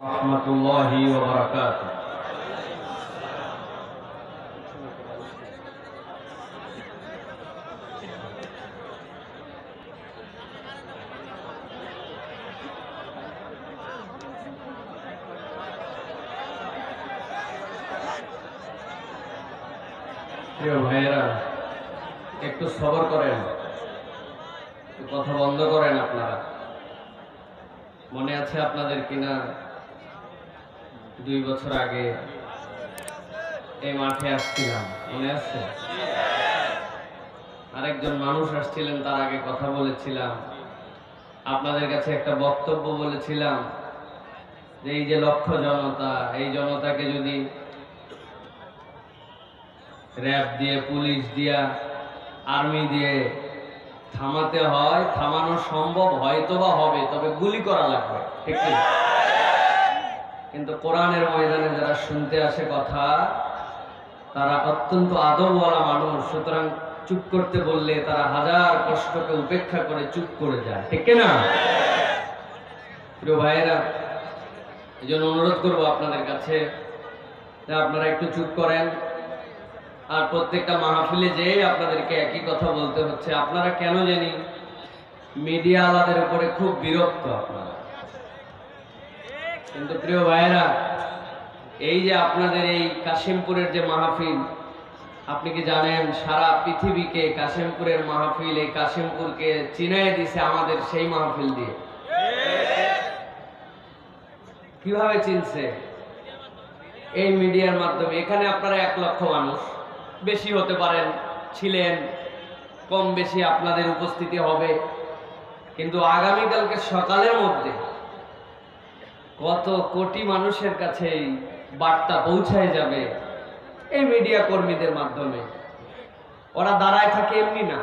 রাহমাতুল্লাহি ওয়া বারাকাতুহু। প্রিয় ভাইয়েরা, একটু সবর করেন, কথা বন্ধ করেন। আপনারা মনে আছে আপনাদের কিনা 2 বছর আগে এই মাঠে আসছিলাম, মনে আছে? আরেকজন মানুষ আসছিলেন, তার আগে কথা বলেছিলাম, আপনাদের কাছে একটা বক্তব্য বলেছিলাম যে এই যে লক্ষ জনতা, এই জনতাকে যদি র‍্যাব দিয়ে, পুলিশ দিয়া, আর্মি দিয়ে থামাতে হয়, থামানো সম্ভব হয়তোবা হবে, তবে গুলি করা লাগবে, ঠিক কি? কিন্তু কোরআনের ময়দানে যারা শুনতে আসে কথা, তারা অত্যন্ত আদবওয়ালা মানুষ, সুতরাং চুপ করতে বললে তারা হাজার কষ্টকে উপেক্ষা করে চুপ করে যায়, ঠিক না? প্রিয় ভাইয়েরা, এই জন্য অনুরোধ করবো আপনাদের কাছে যে আপনারা একটু চুপ করেন। আর প্রত্যেকটা মাহফিলে যে আপনাদেরকে একই কথা বলতে হচ্ছে, আপনারা কেন জানি মিডিয়া আলাদের উপরে খুব বিরক্ত আপনারা। কিন্তু প্রিয় ভাইয়েরা, এই যে আপনাদের এই কাশিমপুরের যে মাহফিল, আপনি কি জানেন সারা পৃথিবীকে কাশিমপুরের মাহফিল, এই কাশিমপুরকে চিনাই দিছে আমাদের সেই মাহফিল দিয়ে। কিভাবে চিনছে? এই মিডিয়ার মাধ্যমে। এখানে আপনারা 1 লক্ষ মানুষ, বেশি হতে পারেন, ছিলেন, কম বেশি আপনাদের উপস্থিতি হবে, কিন্তু আগামীকালকে সকালের মধ্যে কত কোটি মানুষের কাছে এই বার্তা পৌঁছায় যাবে এই মিডিয়া কর্মীদের মাধ্যমে। ওরা দাঁড়ায় থাকে এমনি না,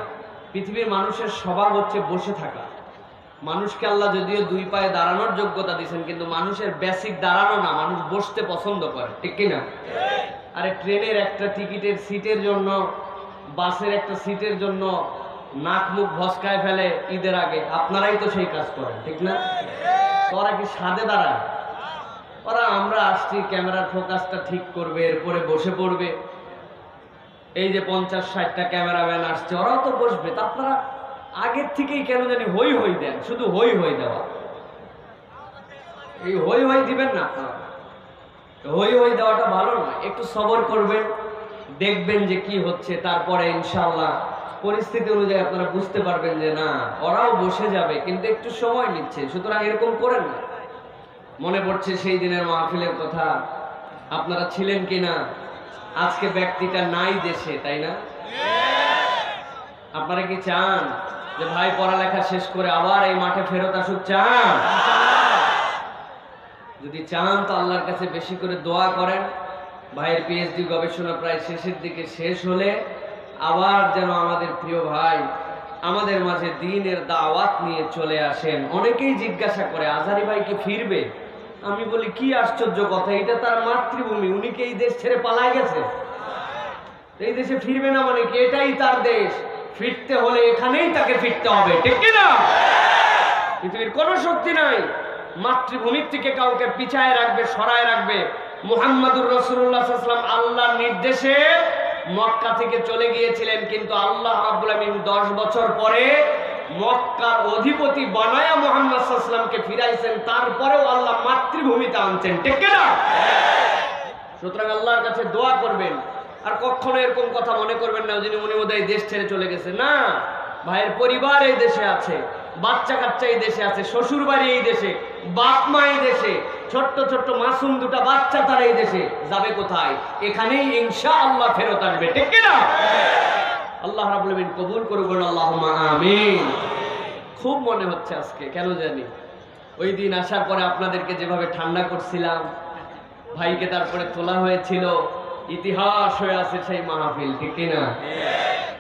পৃথিবীর মানুষের স্বভাব হচ্ছে বসে থাকা। মানুষকে আল্লাহ যদিও 2 পায়ে দাঁড়ানোর যোগ্যতা দিয়েছেন, কিন্তু মানুষের বেসিক দাঁড়ানো না, মানুষ বসতে পছন্দ করে, ঠিক কিনা? আরে ট্রেনের একটা টিকিটের সিটের জন্য, বাসের একটা সিটের জন্য নাক মুখ ভসকায় ফেলে ঈদের আগে, আপনারাই তো সেই কাজ করেন, ঠিক না? ওরা কি সাদে দাঁড়ায়? ওরা আমরা আসছি, ক্যামেরার ফোকাসটা ঠিক করবে, এরপরে বসে পড়বে। এই যে 50-60টা ক্যামেরাম্যান আসছে, ওরাও তো বসবে। তা আপনারা আগের থেকেই কেন জানি হই হই দেন, শুধু হই হই দেওয়া। এই হই হই দিবেন না আপনারা, হই হই দেওয়াটা ভালো নয়। একটু সবর করবেন, দেখবেন যে কি হচ্ছে, তারপরে ইনশাআল্লাহ পরিস্থিতি অনুযায়ী আপনারা বুঝতে পারবেন যে না, ওরাও বসে যাবে, কিন্তু একটু সময় নিচ্ছে। সুতরাং এরকম করেন না। মনে পড়ছে সেই দিনের মাহফিলের কথা, আপনারা ছিলেন কিনা? আজকে ব্যক্তিটা নাই দেশে, তাই না? আপনারা কি চান যে ভাই পড়ালেখা শেষ করে আবার এই মাঠে ফেরত আসুক? চান? যদি চান তো আল্লাহর কাছে বেশি করে দোয়া করেন, ভাইয়ের পিএইচডি গবেষণা প্রায় শেষের দিকে, শেষ হলে আবার যেন আমাদের প্রিয় ভাই আমাদের মাঝে দ্বীনের দাওয়াত নিয়ে চলে আসেন। অনেকেই জিজ্ঞাসা করে আজহারী ভাই কি ফিরবে? আমি বলি কি আশ্চর্য কথা, এটা তার মাতৃভূমি, উনি কি এই দেশ ছেড়ে পালায় গেছে? এই দেশে ফিরবে না মানে কি? এটাই তার দেশ, ফিরতে হলে এখানেই তাকে ফিরতে হবে, ঠিক কিনা? পৃথিবীর কোনো শক্তি নাই মাতৃভূমির থেকে কাউকে পিছায় রাখবে, সরায় রাখবে। মুহাম্মাদুর রাসূলুল্লাহ সাল্লাল্লাহু আলাইহি ওয়াসাল্লাম আল্লাহর নির্দেশে মক্কা থেকে চলে গিয়েছিলেন, কিন্তু আল্লাহ রাব্বুল আমিন 10 বছর পরে মক্কার অধিপতি বানায়া মুহাম্মদ সাল্লাল্লাহু আলাইহি ওয়াসাল্লামকে ফিরাইছেন। তারপরেও আল্লাহ মাতৃভূমিতে আনছেন, ঠিক কিনা? সুতরাং আল্লাহর কাছে দোয়া করবেন, আর কখনো এরকম কথা মনে করবেন না যিনি উনি বোধহয় দেশ ছেড়ে চলে গেছে। না, ভাইয়ের পরিবার এই দেশে আছে, বাচ্চা কাচ্চা এই দেশে আছে, শ্বশুর বাড়ি এই দেশে, বাপ মা এই দেশে, ছোট্ট ছোট্ট মাসুম 2টা বাচ্চা তারা এই দেশে। যাবে কোথায়? এখানেই ইনশাআল্লাহ ফেরত আসবে, ঠিক কিনা? আল্লাহ রাব্বুল আমিন কবুল করুন, আল্লাহুম্মা আমিন। খুব মনে হচ্ছে আজকে, কেন জানি ওই দিন আসার পরে আপনাদেরকে যেভাবে ঠান্ডা করছিলাম, ভাইকে তারপরে তোলা হয়েছিল, ইতিহাস হয়ে আছে সেই মাহফিল, ঠিক কিনা?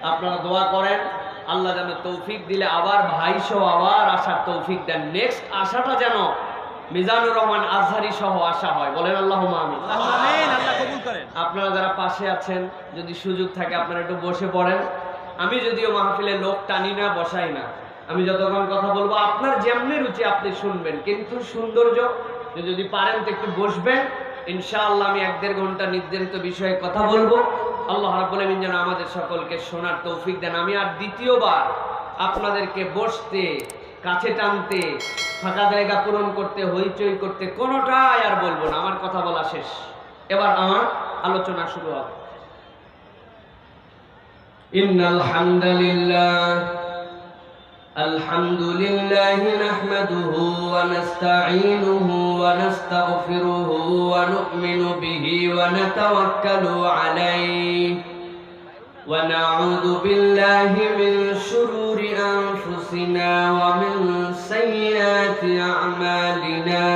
আপনারা দোয়া করেন আল্লাহ যেন তৌফিক দিলে আবার ভাই সহ আবার আসার তৌফিক দেন। নেক্সট আশাটা যেন মিজানুর রহমান আজহারী সহ আসা হয়, বলেন আল্লাহুম্মা আমিন। আল্লাহ কবুল করেন। আপনারা যারা পাশে আছেন, যদি সুযোগ থাকে আপনারা একটু বসে পড়েন। আমি যদিও মাহফিলে লোক টানি না, বসাই না, আমি যতক্ষণ কথা বলবো আপনার যেমনি রুচি আপনি শুনবেন, কিন্তু সৌন্দর্য যদি পারেন তো একটু বসবেন, ইনশাআল্লাহ আমি 1-1.5 ঘন্টা নির্ধারিত বিষয়ে কথা বলবো। আল্লাহ রাব্বুল আলামিন যেন আমাদের সকলকে শোনার তৌফিক দেন। আমি আর দ্বিতীয়বার আপনাদেরকে বসতে, কাছে টানতে, ফাঁকা জায়গা পূরণ করতে, হইচই করতে কোনোটাই আর বলবো না। আমার কথা বলা শেষ, এবার আমার আলোচনা শুরু হবে। ইন্নাল হামদালিল্লাহ আলহামদুলিল্লাহি নাহমাদুহু ওয়া নাস্তাঈনুহু ওয়া নাস্তাগফিরুহু ওয়া নু'মিনু বিহি ওয়া নাতাওয়াক্কালু আলাইহি ওয়া নাউযু বিল্লাহি মিন শুরুরি আনফুসিনা ওয়া মিন সাইয়্যাতি আ'মালিনা।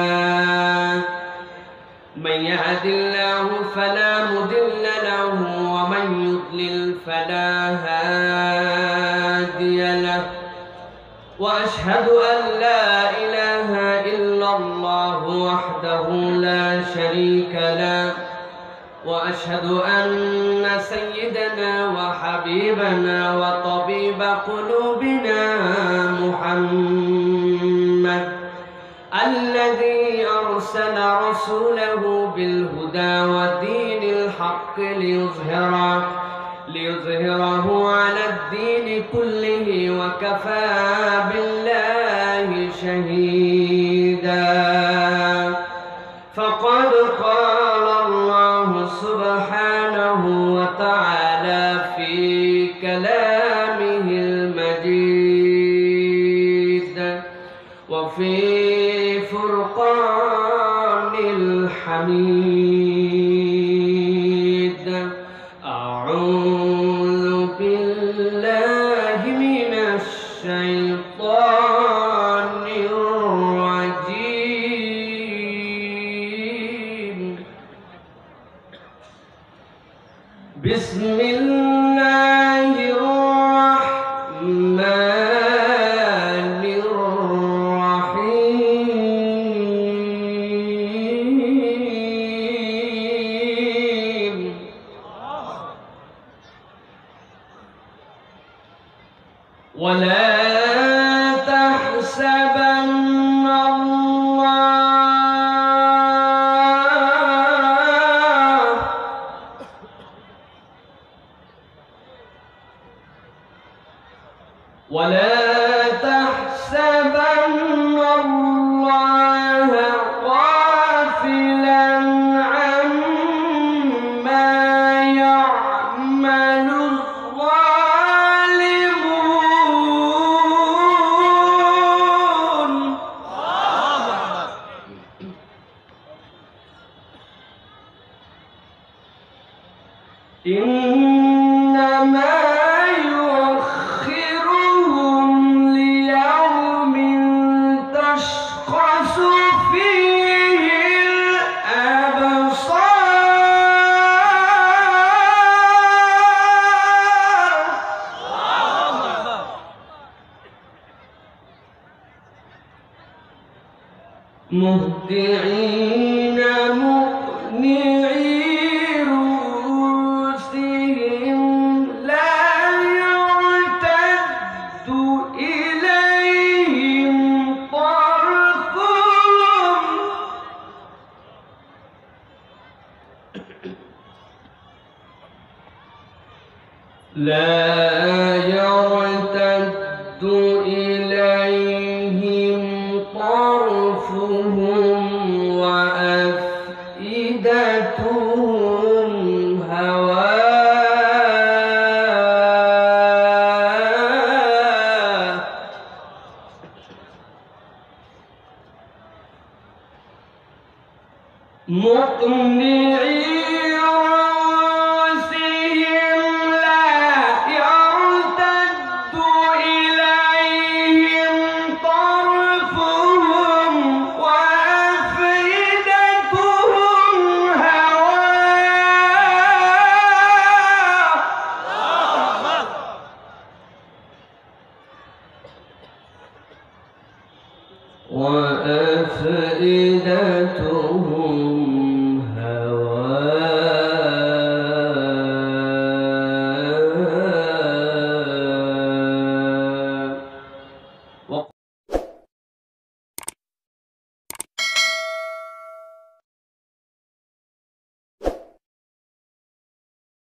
من يهد الله فلا مضل له ومن يضلل فلا هادي له وأشهد أن لا إله إلا الله وحده لا شريك له وأشهد أن سيدنا وحبيبنا وطبيب قلوبنا محمد الذي أرسل رسوله بالهدى ودين الحق ليظهره على الدين كله وكفى بالله شهيدا. فقد قال الله سبحانه وتعالى في كلامه المجيد وفي فرقان الحميد. أعوذ بالله من الشيطان الرجيم. بسم الله الرحمن ولا تحسبن الله غافلا عما يعمل الظالمون. إنما يؤخرهم ليوم تشخص فيه الأبصار. مهطعين مقنعي رؤوسهم لا يرتد إليهم طرفهم وأفئدتهم هواء. مقنعي